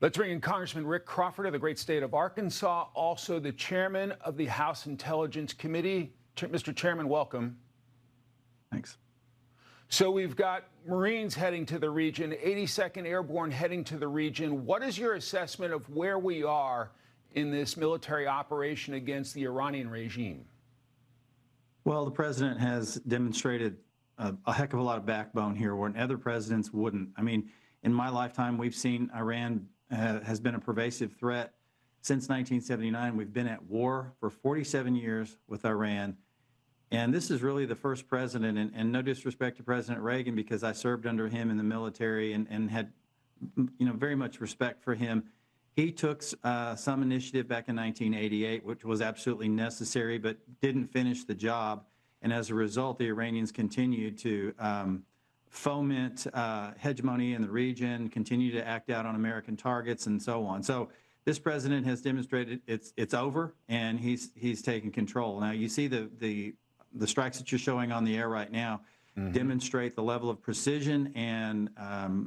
Let's bring in Congressman Rick Crawford of the great state of Arkansas, also the chairman of the House Intelligence Committee. Mr. Chairman, welcome. Thanks. So we've got Marines heading to the region, 82nd Airborne heading to the region. What is your assessment of where we are in this military operation against the Iranian regime? Well, the president has demonstrated a heck of a lot of backbone here where other presidents wouldn't. I mean, in my lifetime, we've seen Iran has been a pervasive threat since 1979. We've been at war for 47 years with Iran. And this is really the first president, and no disrespect to President Reagan, because I served under him in the military and had, very much respect for him. He took some initiative back in 1988, which was absolutely necessary, but didn't finish the job. And as a result, the Iranians continued to foment hegemony in the region, continue to act out on American targets, and so on. So this president has demonstrated it's over, and he's taken control. Now you see the strikes that you're showing on the air right now demonstrate the level of precision and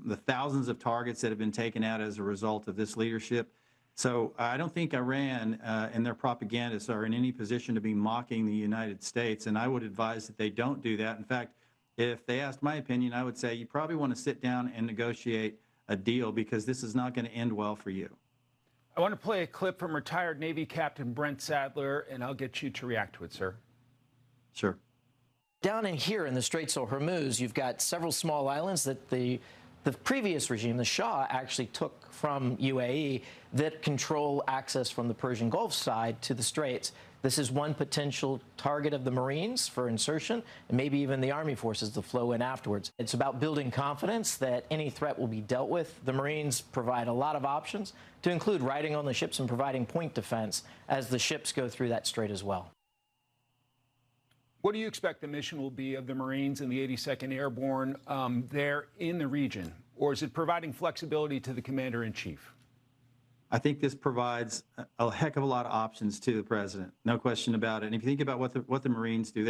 the thousands of targets that have been taken out as a result of this leadership. So I don't think Iran and their propagandists are in any position to be mocking the United States, and I would advise that they don't do that. In fact, if they asked my opinion, I would say you probably want to sit down and negotiate a deal, because this is not going to end well for you. I want to play a clip from retired Navy Captain Brent Sadler, and I'll get you to react to it, sir. Sure. Down in here in the Straits of Hormuz, you've got several small islands that the previous regime, the Shah, actually took from UAE that control access from the Persian Gulf side to the Straits. This is one potential target of the Marines for insertion, and maybe even the Army forces to flow in afterwards. It's about building confidence that any threat will be dealt with. The Marines provide a lot of options, to include riding on the ships and providing point defense as the ships go through that strait as well. What do you expect the mission will be of the Marines and the 82nd Airborne there in the region? Or is it providing flexibility to the commander-in-chief? I think this provides a heck of a lot of options to the president, no question about it. And if you think about what the Marines do,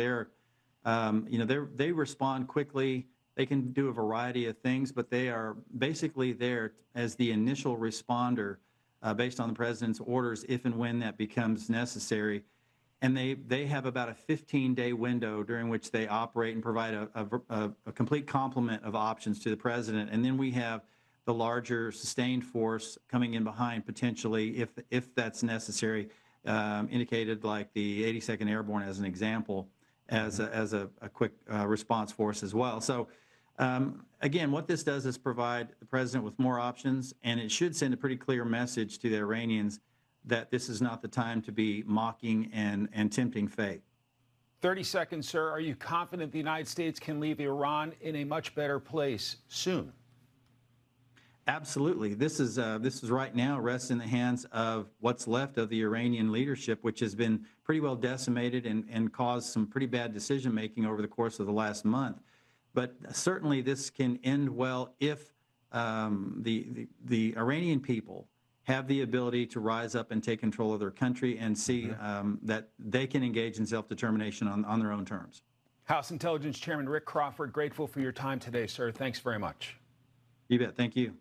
they respond quickly. They can do a variety of things, but they are basically there as the initial responder based on the president's orders if and when that becomes necessary. And they have about a 15-day window during which they operate and provide a complete complement of options to the president. And then we have the larger sustained force coming in behind potentially if that's necessary, indicated like the 82nd Airborne as an example, as a quick response force as well. So again, what this does is provide the president with more options, and it should send a pretty clear message to the Iranians that this is not the time to be mocking and tempting fate. 30 seconds, sir. Are you confident the United States can leave Iran in a much better place soon? Absolutely. This is right now rests in the hands of what's left of the Iranian leadership, which has been pretty well decimated and caused some pretty bad decision making over the course of the last month. But certainly this can end well if the Iranian people have the ability to rise up and take control of their country and see that they can engage in self-determination on their own terms. House Intelligence Chairman Rick Crawford, grateful for your time today, sir. Thanks very much. You bet. Thank you.